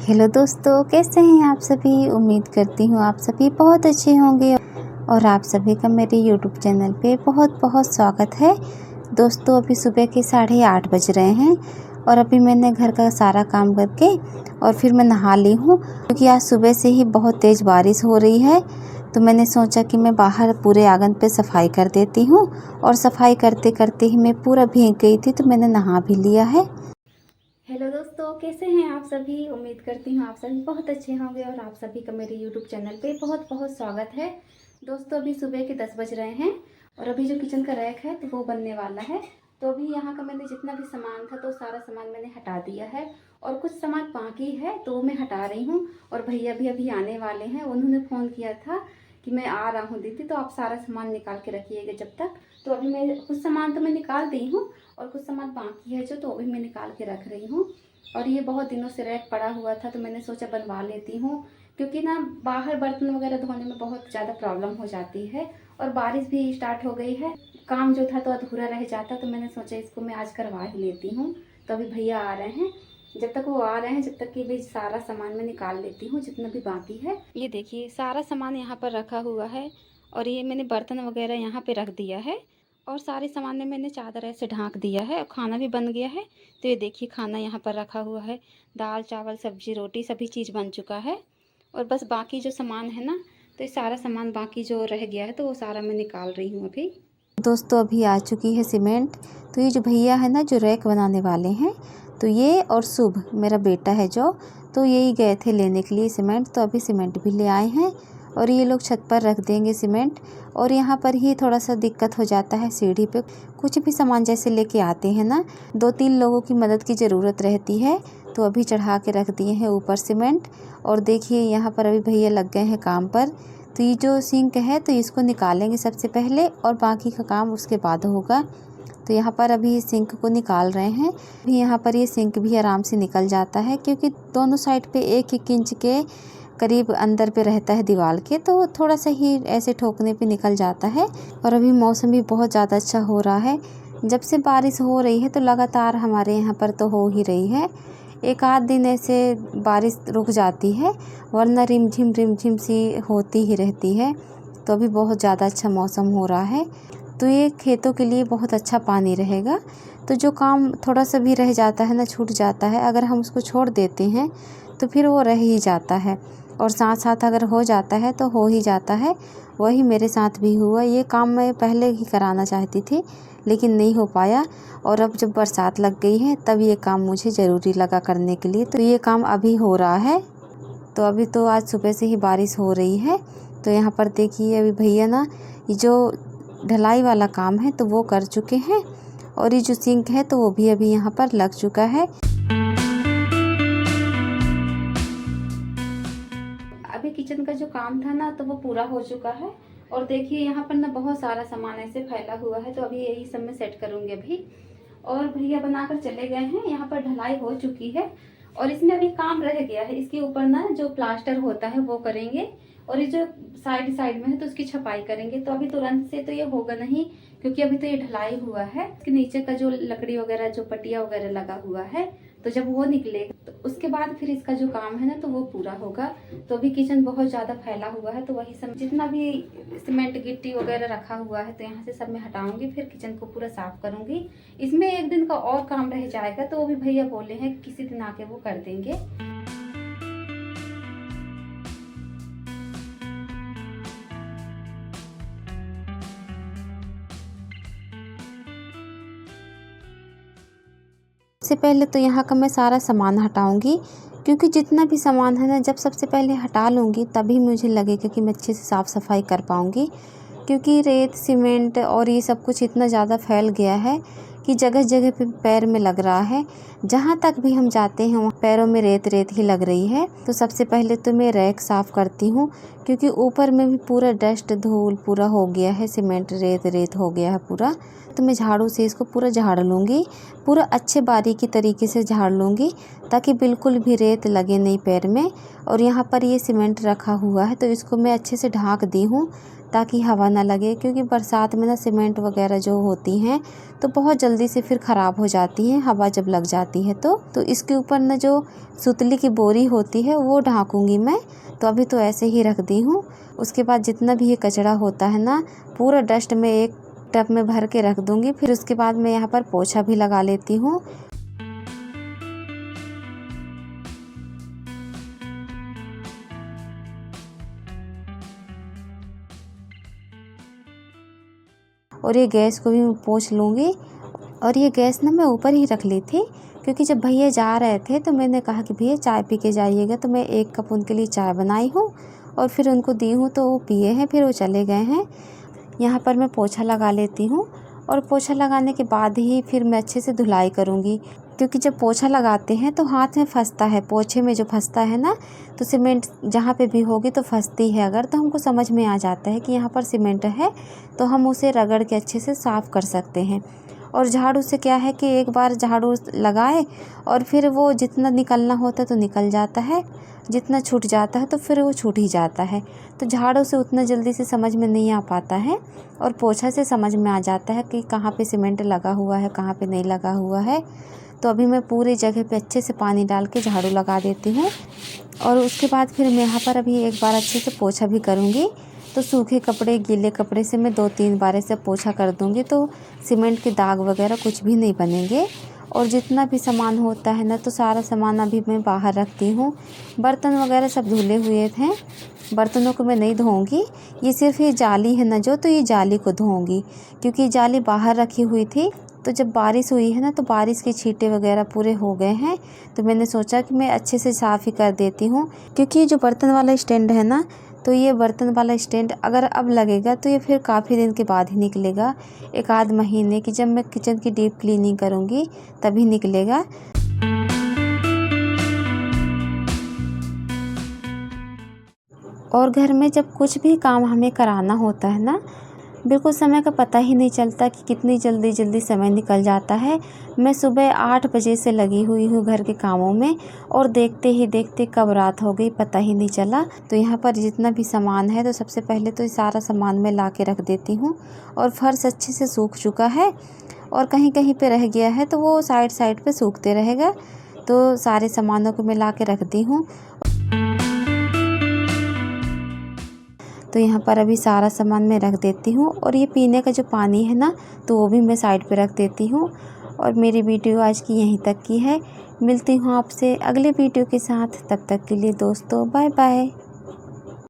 Hello दोस्तों, कैसे हैं आप सभी। उम्मीद करती हूँ आप सभी बहुत अच्छे होंगे और आप सभी का मेरे यूट्यूब चैनल पे बहुत बहुत स्वागत है। दोस्तों, अभी सुबह के 8:30 बज रहे हैं और अभी मैंने घर का सारा काम करके और फिर मैं नहा ली हूँ, क्योंकि आज सुबह से ही बहुत तेज़ बारिश हो रही है। तो मैंने सोचा कि मैं बाहर पूरे आंगन पे सफाई कर देती हूँ और सफाई करते करते ही मैं पूरा भीग गई थी, तो मैंने नहा भी लिया है। हेलो दोस्तों, कैसे हैं आप सभी। उम्मीद करती हूँ आप सभी बहुत अच्छे होंगे और आप सभी का मेरे यूट्यूब चैनल पे बहुत बहुत स्वागत है। दोस्तों, अभी सुबह के 10 बज रहे हैं और अभी जो किचन का रैक है तो वो बनने वाला है। तो अभी यहाँ का मैंने जितना भी सामान था तो सारा सामान मैंने हटा दिया है और कुछ सामान बाकी है तो मैं हटा रही हूँ। और भैया भी अभी आने वाले हैं, उन्होंने फ़ोन किया था कि मैं आ रहा हूँ दीदी, तो आप सारा सामान निकाल के रखिएगा जब तक। तो अभी मैं कुछ सामान तो मैं निकाल दी हूँ और कुछ सामान बाकी है जो, तो अभी मैं निकाल के रख रही हूँ। और ये बहुत दिनों से रैक पड़ा हुआ था तो मैंने सोचा बनवा लेती हूँ, क्योंकि ना बाहर बर्तन वगैरह धोने में बहुत ज़्यादा प्रॉब्लम हो जाती है और बारिश भी स्टार्ट हो गई है। काम जो था तो अधूरा रह जाता, तो मैंने सोचा इसको मैं आज करवा ही लेती हूँ। तो अभी भैया आ रहे हैं, जब तक वो आ रहे हैं जब तक कि भी सारा सामान मैं निकाल लेती हूँ जितना भी बाकी है। ये देखिए सारा सामान यहाँ पर रखा हुआ है और ये मैंने बर्तन वगैरह यहाँ पे रख दिया है और सारे सामान में मैंने चादर ऐसे ढाँक दिया है और खाना भी बन गया है। तो ये देखिए खाना यहाँ पर रखा हुआ है, दाल चावल सब्जी रोटी सभी चीज़ बन चुका है। और बस बाकी जो सामान है ना, तो ये सारा सामान बाकी जो रह गया है तो वो सारा मैं निकाल रही हूँ अभी। दोस्तों, अभी आ चुकी है सीमेंट। तो ये जो भैया है ना जो रैक बनाने वाले हैं, तो ये और शुभ मेरा बेटा है जो, तो यही गए थे लेने के लिए सीमेंट। तो अभी सीमेंट भी ले आए हैं और ये लोग छत पर रख देंगे सीमेंट। और यहाँ पर ही थोड़ा सा दिक्कत हो जाता है, सीढ़ी पे कुछ भी सामान जैसे लेके आते हैं ना, 2-3 लोगों की मदद की ज़रूरत रहती है। तो अभी चढ़ा के रख दिए हैं ऊपर सीमेंट। और देखिए यहाँ पर अभी भैया लग गए हैं काम पर। तो ये जो सिंक है तो इसको निकालेंगे सबसे पहले और बाकी का काम उसके बाद होगा। तो यहाँ पर अभी सिंक को निकाल रहे हैं। अभी यहाँ पर ये सिंक भी आराम से निकल जाता है, क्योंकि दोनों साइड पे 1-1 इंच के करीब अंदर पे रहता है दीवार के, तो थोड़ा सा ही ऐसे ठोकने पे निकल जाता है। और अभी मौसम भी बहुत ज़्यादा अच्छा हो रहा है। जब से बारिश हो रही है तो लगातार हमारे यहाँ पर तो हो ही रही है। एक आध दिन ऐसे बारिश रुक जाती है, वरना रिमझिम सी होती ही रहती है। तो अभी बहुत ज़्यादा अच्छा मौसम हो रहा है, तो ये खेतों के लिए बहुत अच्छा पानी रहेगा। तो जो काम थोड़ा सा भी रह जाता है ना, छूट जाता है, अगर हम उसको छोड़ देते हैं तो फिर वो रह ही जाता है। और साथ साथ अगर हो जाता है तो हो ही जाता है। वही मेरे साथ भी हुआ। ये काम मैं पहले ही कराना चाहती थी लेकिन नहीं हो पाया, और अब जब बरसात लग गई है तब ये काम मुझे ज़रूरी लगा करने के लिए। तो ये काम अभी हो रहा है। तो अभी तो आज सुबह से ही बारिश हो रही है। तो यहाँ पर देखिए अभी भैया ना ये जो ढलाई वाला काम है तो वो कर चुके हैं, और ये जो सिंक है तो वो भी अभी यहाँ पर लग चुका है। अभी किचन का जो काम था ना तो वो पूरा हो चुका है। और देखिए यहाँ पर ना बहुत सारा सामान ऐसे फैला हुआ है, तो अभी यही सब मैं सेट करूँगी अभी। और भैया बनाकर चले गए हैं, यहाँ पर ढलाई हो चुकी है और इसमें अभी काम रह गया है। इसके ऊपर ना जो प्लास्टर होता है वो करेंगे, और ये जो साइड साइड में है तो उसकी छपाई करेंगे। तो अभी तुरंत से तो ये होगा नहीं, क्योंकि अभी तो ये ढलाई हुआ है। इसके नीचे का जो लकड़ी वगैरह जो पटिया वगैरह लगा हुआ है, तो जब वो निकलेगा तो उसके बाद फिर इसका जो काम है ना तो वो पूरा होगा। तो अभी किचन बहुत ज़्यादा फैला हुआ है, तो वही सब जितना भी सीमेंट गिट्टी वगैरह रखा हुआ है तो यहाँ से सब मैं हटाऊंगी, फिर किचन को पूरा साफ करूंगी। इसमें एक दिन का और काम रह जाएगा, तो वो भी भैया बोले हैं किसी दिन आके वो कर देंगे। सबसे पहले तो यहाँ का मैं सारा सामान हटाऊंगी, क्योंकि जितना भी सामान है ना जब सबसे पहले हटा लूँगी तभी मुझे लगेगा कि मैं अच्छे से साफ़ सफाई कर पाऊँगी। क्योंकि रेत सीमेंट और ये सब कुछ इतना ज़्यादा फैल गया है कि जगह जगह पे पैर में लग रहा है। जहाँ तक भी हम जाते हैं वहाँ पैरों में रेत रेत ही लग रही है। तो सबसे पहले तो मैं रैक साफ़ करती हूँ, क्योंकि ऊपर में भी पूरा डस्ट धूल पूरा हो गया है, सीमेंट रेत रेत हो गया है पूरा। तो मैं झाड़ू से इसको पूरा झाड़ लूँगी, पूरा अच्छे बारीकी तरीके से झाड़ लूँगी, ताकि बिल्कुल भी रेत लगे नहीं पैर में। और यहाँ पर ये सीमेंट रखा हुआ है तो इसको मैं अच्छे से ढाँक दी हूँ, ताकि हवा ना लगे, क्योंकि बरसात में ना सीमेंट वगैरह जो होती हैं तो बहुत जल्दी से फिर ख़राब हो जाती हैं हवा जब लग जाती है तो इसके ऊपर ना जो सुतली की बोरी होती है वो ढाँकूँगी मैं। तो अभी तो ऐसे ही रख दी हूँ। उसके बाद जितना भी ये कचरा होता है ना पूरा डस्ट में एक टब में भर के रख दूँगी। फिर उसके बाद मैं यहाँ पर पोछा भी लगा लेती हूँ। और ये गैस को भी मैं पोंछ लूँगी। और ये गैस ना मैं ऊपर ही रख ली थी, क्योंकि जब भैया जा रहे थे तो मैंने कहा कि भैया चाय पी के जाइएगा, तो मैं 1 कप उनके लिए चाय बनाई हूँ और फिर उनको दी हूँ तो वो पिए हैं, फिर वो चले गए हैं। यहाँ पर मैं पोछा लगा लेती हूँ और पोछा लगाने के बाद ही फिर मैं अच्छे से धुलाई करूँगी, क्योंकि जब पोछा लगाते हैं तो हाथ में फंसता है, पोछे में जो फंसता है ना तो सीमेंट जहाँ पे भी होगी तो फंसती है। अगर तो हमको समझ में आ जाता है कि यहाँ पर सीमेंट है तो हम उसे रगड़ के अच्छे से साफ़ कर सकते हैं। और झाड़ू से क्या है कि एक बार झाड़ू लगाए और फिर वो जितना निकलना होता है तो निकल जाता है, जितना छूट जाता है तो फिर वो छूट ही जाता है। तो झाड़ू से उतना जल्दी से समझ में नहीं आ पाता है और पोछा से समझ में आ जाता है कि कहाँ पे सीमेंट लगा हुआ है, कहाँ पे नहीं लगा हुआ है। तो अभी मैं पूरी जगह पे अच्छे से पानी डाल के झाड़ू लगा देती हूँ और उसके बाद फिर मैं यहाँ पर अभी एक बार अच्छे से पोछा भी करूँगी। तो सूखे कपड़े गीले कपड़े से मैं 2-3 बार ऐसे पोछा कर दूँगी तो सीमेंट के दाग वगैरह कुछ भी नहीं बनेंगे। और जितना भी सामान होता है ना तो सारा सामान अभी मैं बाहर रखती हूँ। बर्तन वगैरह सब धुले हुए थे, बर्तनों को मैं नहीं धोऊंगी। ये सिर्फ ये जाली है ना जो, तो ये जाली को धोऊंगी, क्योंकि जाली बाहर रखी हुई थी। तो जब बारिश हुई है ना तो बारिश के छींटे वगैरह पूरे हो गए हैं, तो मैंने सोचा कि मैं अच्छे से साफ़ ही कर देती हूँ। क्योंकि ये जो बर्तन वाला स्टैंड है ना तो ये बर्तन वाला स्टैंड अगर अब लगेगा तो ये फिर काफ़ी दिन के बाद ही निकलेगा, 1 आध महीने की जब मैं किचन की डीप क्लीनिंग करूँगी तभी निकलेगा। और घर में जब कुछ भी काम हमें कराना होता है ना बिल्कुल समय का पता ही नहीं चलता कि कितनी जल्दी समय निकल जाता है। मैं सुबह 8 बजे से लगी हुई हूँ घर के कामों में और देखते ही देखते कब रात हो गई पता ही नहीं चला। तो यहाँ पर जितना भी सामान है तो सबसे पहले तो ये सारा सामान मैं ला के रख देती हूँ। और फर्श अच्छे से सूख चुका है और कहीं कहीं पे रह गया है तो वो साइड पे सूखते रहेगा। तो सारे सामानों को मैं ला के रख दी हूँ। तो यहाँ पर अभी सारा सामान मैं रख देती हूँ और ये पीने का जो पानी है ना तो वो भी मैं साइड पे रख देती हूँ। और मेरी वीडियो आज की यहीं तक की है। मिलती हूँ आपसे अगले वीडियो के साथ, तब तक के लिए दोस्तों बाय बाय।